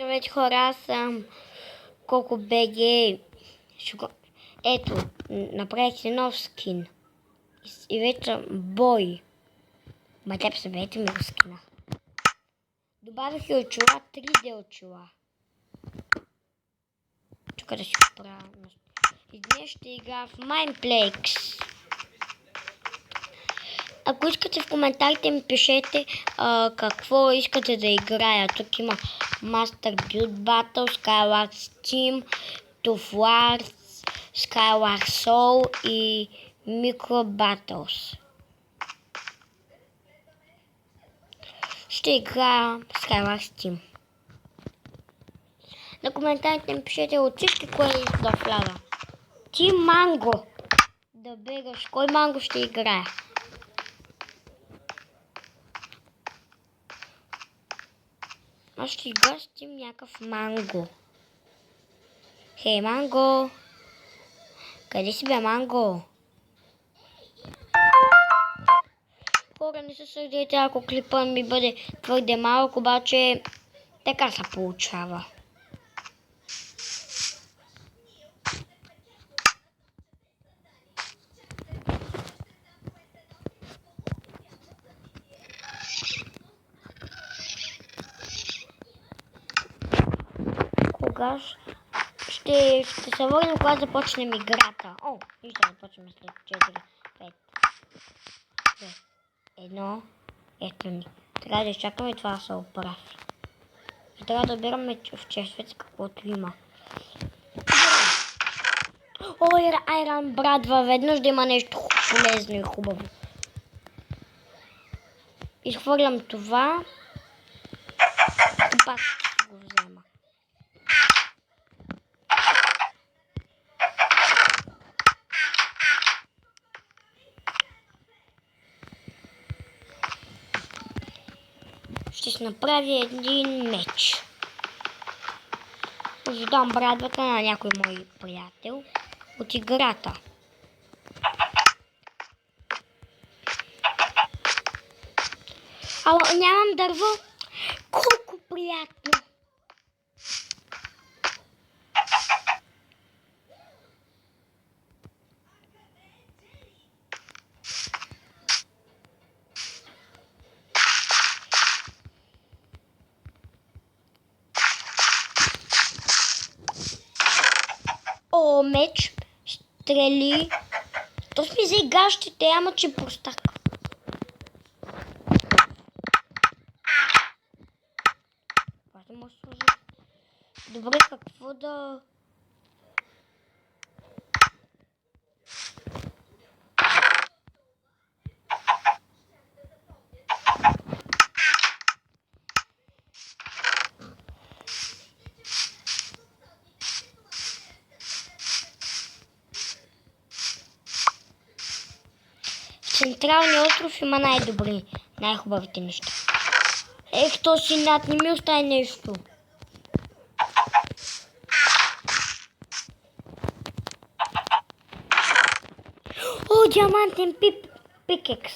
Вече хора, аз съм Коко БГ. Ето, направих си нов скин. И вече съм бой. Ма теб съберете ми го скина. Добавих и очила, 3D очила. Тук да си го правя. И днес ще играя в Mineplex. Ако искате в коментарите ми пишете какво искате да играя. Тук има Master Build Battle, Skyward Steam, Tough Wars, Skyward Soul и Micro Battles. Ще играя Skyward Steam. На коментарите ми пишете от всички, кое иска да вляза. Ти Манго да бегаш. Кой Манго ще играе? Аз ще играя с тим някакъв Манго. Хей, Манго! Къде си бе, Манго? Хора, не се сърдите, ако клипът ми бъде твърде малко, обаче така се получава. Кога ще се върнем, когато започнем играта. О, и ще започнем след 4, 5, 2, 1. Ето ни. Трябва да изчакаме това да се оправи. И трябва да бираме в чешвец каквото има. Ой, Айран брадва, веднъж да има нещо полезно и хубаво. Изхвърлям това. И пак ще го взема. Ще си направя един меч. Задам брадвата на някой мой приятел от играта. Ало, нямам дърво. Колко приятно. О, меч, стрели. То ми взе гащите, ама че простак. Добре, какво да... Централния остров има най-добри, най-хубавите неща. Ех, то си над, не ми остави нещо. О, диамантен пикекс.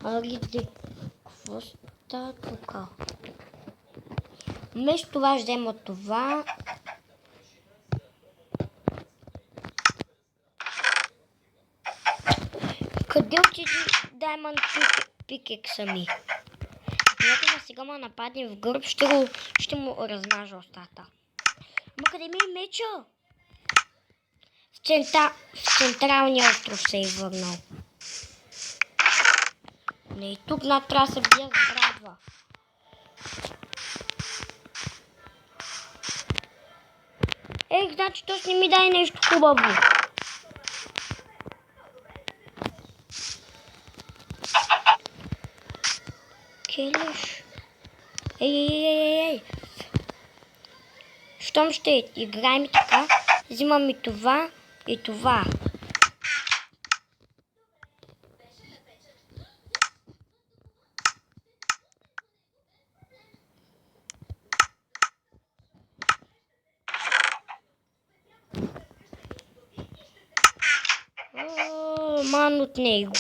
Ариде, какво става тук? Вместо това ще взема това. Къде отиде Diamond пикекса ми? Когато сега ме нападне в гърб, ще му размажа устата. Ма къде ми е меча? В централния остров се е върнал. Не, и тук над трябва да се бия с брадва. Ех, значи то ще ми дай нещо хубаво. Келиш. Ей. Щом ще играем така, взимам и това и това. Ман от него.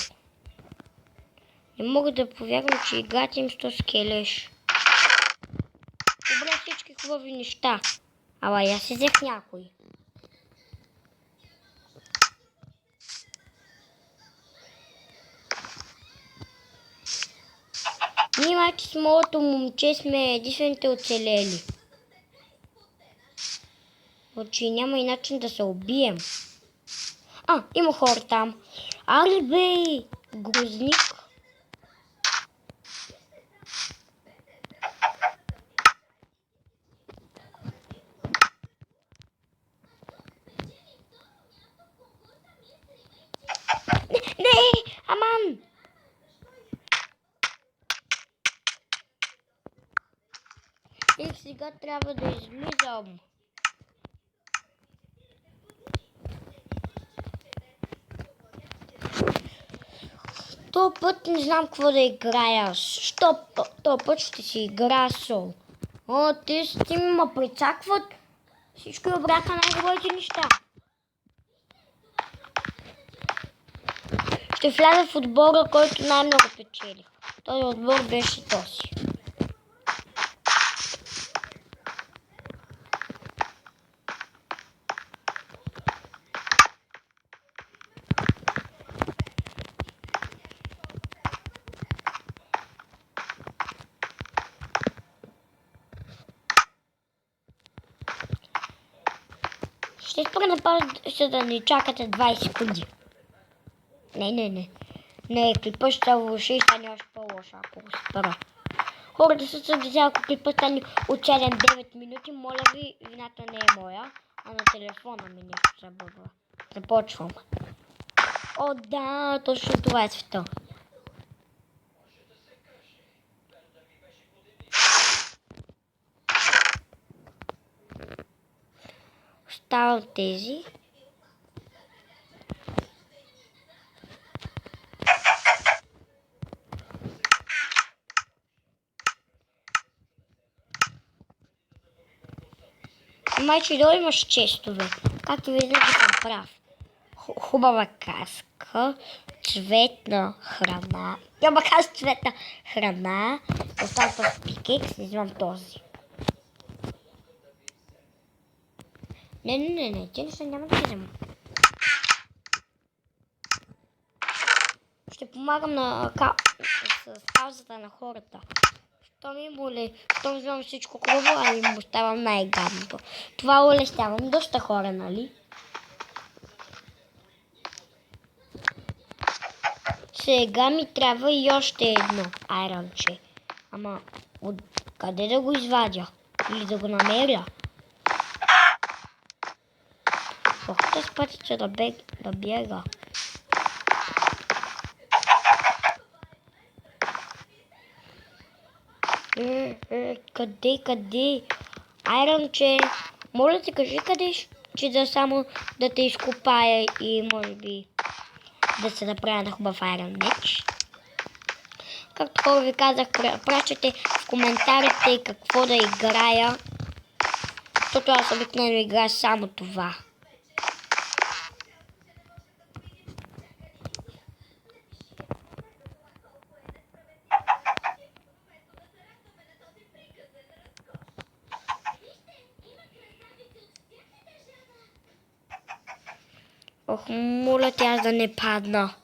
Не мога да повярвам, че играта им сто скелеш. Добре, всички хубави неща. Ала я си взех някой. Ние майче с моето момче сме единствените оцелели. Значи няма и начин да се убием. Има хора там. Али бей, грозник. Не, аман! И сега трябва да излизам. То път не знам какво да играя. То път ще си игра сол. Ти ме прецакват. Всичко е обряха най-добрите неща. Ще вляза в отбора, който най-много печели. Този отбор беше този. Ще спра на пауза, да ни чакате 20 секунди. Не, клипът ще влоши и стане още по-лошо, ако го спра. Хората са съдили, ако клипът стане от 7-9 минути, моля ви, вината не е моя, а на телефона ми нещо забърва. Започвам. Да, точно това е света. Оставам тези. Майче, долу имаш честове. Както виждате, съм прав. Хубава каска, цветна храна. Няма каска, цветна храна. Остава в пикекс, извам този. Не, те неща няма да взема. Ще помагам с каузата на хората. Щом вземам всичко хубаво, а им оставам най-гадното. Това улеснявам доста хора, нали? Сега ми трябва и още едно айронче. Ама къде да го извадя? Или да го намеря? Хората с пътича да бега. Къде? Айронче, моля ти кажи къде, че да само да те изкопая и може би да се направя на хубав айрон меч. Както хора ви казах, пращате в коментарите какво да играя, защото аз обикновено играя само това. Моля ти аз да не падна.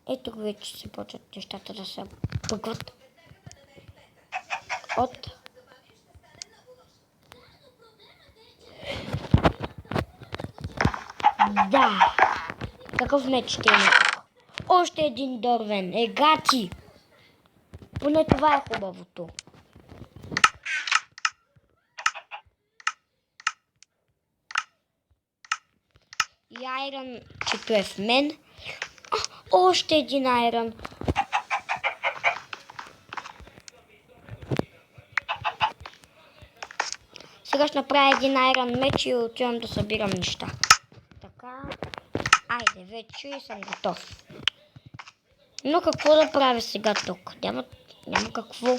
Ето вече се почват нещата да се бъгват. Да. Какъв меч ще има? Още един дървен. Гати. Поне това е хубавото. И айрон, чето е в мен. Още един айрон. Сега ще направя един айрон меч и отивам да събирам неща. Така. Айде, вече съм готов. Но какво да правя сега тук? Няма какво.